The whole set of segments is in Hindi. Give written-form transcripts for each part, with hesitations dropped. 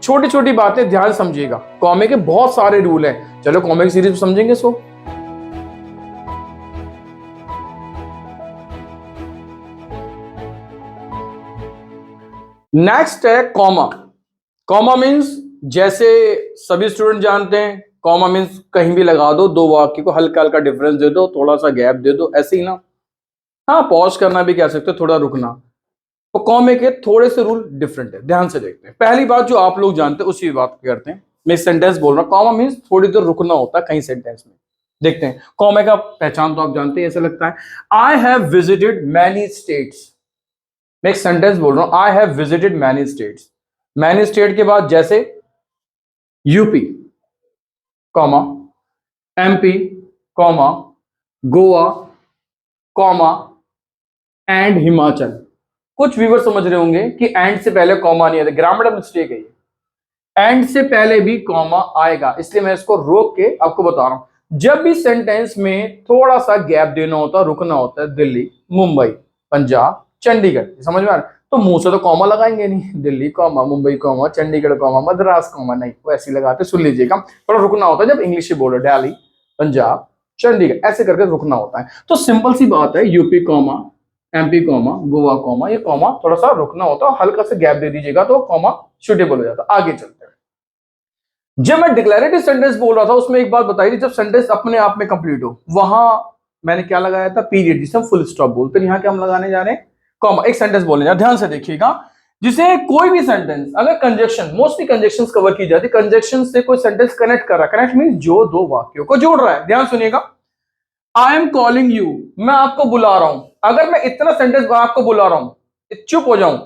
छोटी छोटी बातें ध्यान समझिएगा, कॉमे के बहुत सारे रूल हैं। चलो कॉमे की सीरीज समझेंगे इसको। नेक्स्ट है कॉमा। कॉमा मीन्स जैसे सभी स्टूडेंट जानते हैं, कॉमा मीन्स कहीं भी लगा दो, दो वाक्य को हल्का हल्का डिफरेंस दे दो, थोड़ा सा गैप दे दो, ऐसे ही ना। हाँ, पॉज करना भी कह सकते हो, थोड़ा रुकना। तो कॉमे के थोड़े से रूल डिफरेंट है, ध्यान से देखते हैं। पहली बात जो आप लोग जानते हैं उसी बात करते हैं। मैं सेंटेंस बोल रहा हूं, कॉमा मीन्स थोड़ी देर रुकना होता है कहीं सेंटेंस में। देखते हैं कॉमे का पहचान तो आप जानते हैं, ऐसा लगता है I have visited many states. मैं एक सेंटेंस बोल रहा हूं, I have visited many states. Many state के बाद जैसे UP comma, MP comma, Goa comma, and Himachal. कुछ व्यूअर समझ रहे होंगे कि एंड से पहले कॉमा नहीं आता, ग्रामर मिस्टेक है ये। एंड से पहले भी कॉमा आएगा, इसलिए मैं इसको रोक के आपको बता रहा हूं। जब भी सेंटेंस में थोड़ा सा गैप देना होता है, रुकना होता है, दिल्ली, मुंबई, पंजाब, चंडीगढ़, समझ में आ रहा है? तो मुंह से तो कॉमा लगाएंगे नहीं, Delhi comma, Mumbai comma, Chandigarh comma, Madras comma, नहीं, वो ऐसे लगाते। सुन लीजिएगा, थोड़ा रुकना होता है जब इंग्लिश बोलो, दिल्ली, पंजाब, चंडीगढ़, ऐसे करके रुकना होता है। तो सिंपल सी बात है, UP comma, MP comma, Goa comma, ये कॉमा थोड़ा सा रुकना होता है, हल्का सा गैप दे दीजिएगा तो कॉमा सुटेबल हो जाता है। आगे चलते हैं। जब मैं डिक्लेरेटिव सेंटेंस बोल रहा था उसमें एक बात बताई थी, जब सेंटेंस अपने आप में कंप्लीट हो, वहां मैंने क्या लगाया था, पीरियड, जिसे हम फुल स्टॉप बोलते हैं। यहां क्या हम लगाने जा रहे हैं, कॉमा। एक सेंटेंस बोलने जा, ध्यान से देखिएगा। जिसे कोई भी सेंटेंस अगर कंजक्शन, मोस्टली कंजक्शंस कवर की जाती है, कंजक्शन से कोई सेंटेंस कनेक्ट कर रहा है, कनेक्ट मीन जो दो वाक्यों को जोड़ रहा है। ध्यान सुनिएगा, आई एम कॉलिंग यू, मैं आपको बुला रहा हूं। अगर मैं इतना सेंटेंस आपको बुला रहा हूं, चुप हो जाऊं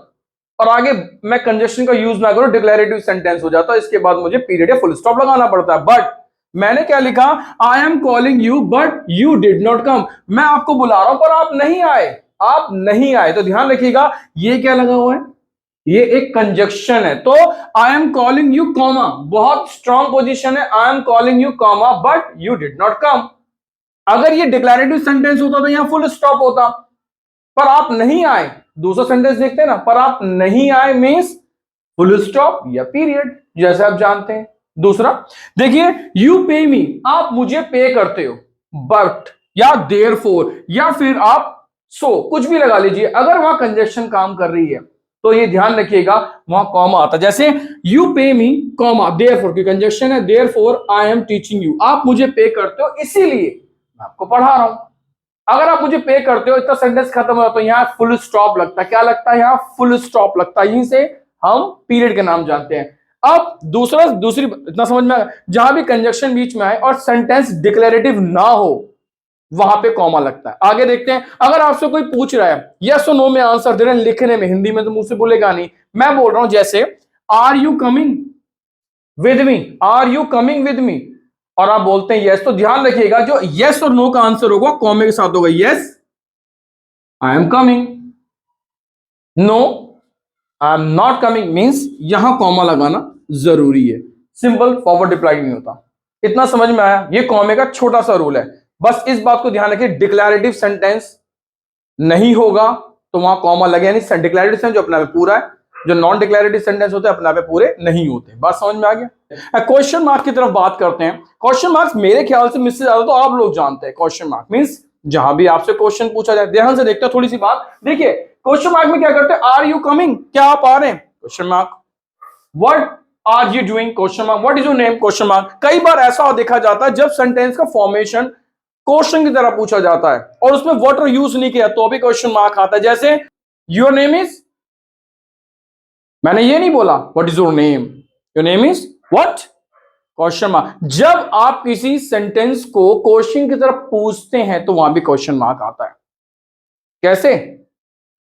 और आगे मैं कंजक्शन का यूज ना करूं, डिक्लेरेटिव सेंटेंस हो जाता है। इसके बाद मुझे पीरियड या फुल स्टॉप लगाना पड़ता है। बट मैंने क्या लिखा, I am calling you but you did not come. मैं आपको बुला रहा हूं पर आप नहीं आए, आप नहीं आए। तो ध्यान रखिएगा, ये क्या लगा हुआ है, ये एक कंजक्शन है। तो I am calling you comma, बहुत स्ट्रॉन्ग पोजीशन है, I am calling you comma but you did not come. अगर ये डिक्लेरेटिव सेंटेंस होता तो यहां फुल स्टॉप होता, पर आप नहीं आए। दूसरा सेंटेंस देखते हैं ना, पर आप नहीं आए मींस फुल स्टॉप या पीरियड, जैसे आप जानते हैं। दूसरा देखिए, यू पे मी, आप मुझे पे करते हो, बट या देयरफॉर या फिर आप सो, कुछ भी लगा लीजिए। अगर वहां कंजक्शन काम कर रही है तो ये ध्यान रखिएगा वहां कॉमा आता है। जैसे यू पे मी कॉमा देयरफॉर की कंजक्शन है, therefore I am teaching you, आप मुझे पे करते हो इसीलिए मैं आपको पढ़ा रहा हूं। अगर आप मुझे पे करते हो, इतना सेंटेंस खत्म हो जाता है, यहां फुल स्टॉप लगता है। क्या लगता है, यहां फुल स्टॉप लगता है। यहीं से हम पीरियड के नाम जानते हैं। अब दूसरी इतना समझ में आया, जहां भी कंजक्शन बीच में आए और सेंटेंस डिक्लेरेटिव ना हो, वहां पे कॉमा लगता है। आगे देखते हैं, अगर आपसे कोई पूछ रहा है, यस और नो में आंसर दे रहे हैं, लिखने में, हिंदी में तो मुंह से बोलेगा नहीं, मैं बोल रहा हूं जैसे are you coming with me, are you coming with me, और आप बोलते हैं यस, तो ध्यान रखिएगा जो यस और नो का आंसर होगा कॉमे के साथ होगा। Yes I am coming, no I am not coming means यहां कॉमा लगाना जरूरी है। सिंपल फॉरवर्ड रिप्लाई नहीं होता। इतना समझ में आया, ये कॉमे का छोटा सा रूल है। बस इस बात को ध्यान रखिए, डिक्लेरेटिव सेंटेंस नहीं होगा तो वहां कॉमा लगे नहीं। डिक्लेरेटिव सेंटेंस जो अपने आप पूरा है, जो नॉन डिक्लेरेटिव सेंटेंस होते हैं अपने आप पूरे नहीं होते। बात समझ में आ गया। क्वेश्चन मार्क की तरफ बात करते हैं। क्वेश्चन मार्क्स मेरे ख्याल से मुझसे ज्यादा तो आप लोग जानते हैं। क्वेश्चन मार्क मींस जहां भी आपसे क्वेश्चन पूछा जाए, ध्यान से देखते हैं थोड़ी सी बात। देखिए क्वेश्चन मार्क में क्या करते हैं, आर यू कमिंग, क्या आप आ रहे हैं, question mark. What are you doing, question mark. What is your name, question mark. कई बार ऐसा देखा जाता है जब सेंटेंस का फॉर्मेशन क्वेश्चन की तरह पूछा जाता है और उसमें व्हाट यूज नहीं किया तो भी क्वेश्चन मार्क आता है। जैसे योर नेम इज, मैंने ये नहीं बोला what is your name, your name is what, question mark. जब आप किसी सेंटेंस को क्वेश्चन की तरफ पूछते हैं तो वहां भी क्वेश्चन मार्क आता है। कैसे,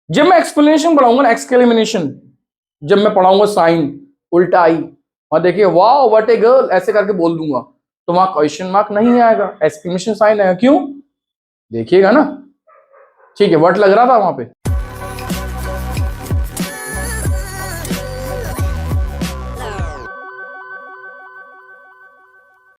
जब मैं एक्सप्लेनेशन पढ़ाऊंगा ना, एक्सक्लेमेशन, जब मैं पढ़ाऊंगा साइन उल्टा आई और देखिए वाओ व्हाट ए गर्ल ऐसे करके बोल दूंगा, तो वहां क्वेश्चन मार्क नहीं आएगा, एक्सक्लेमेशन साइन आएगा। क्यों, देखिएगा ना, ठीक है, व्हाट लग रहा था वहां पे।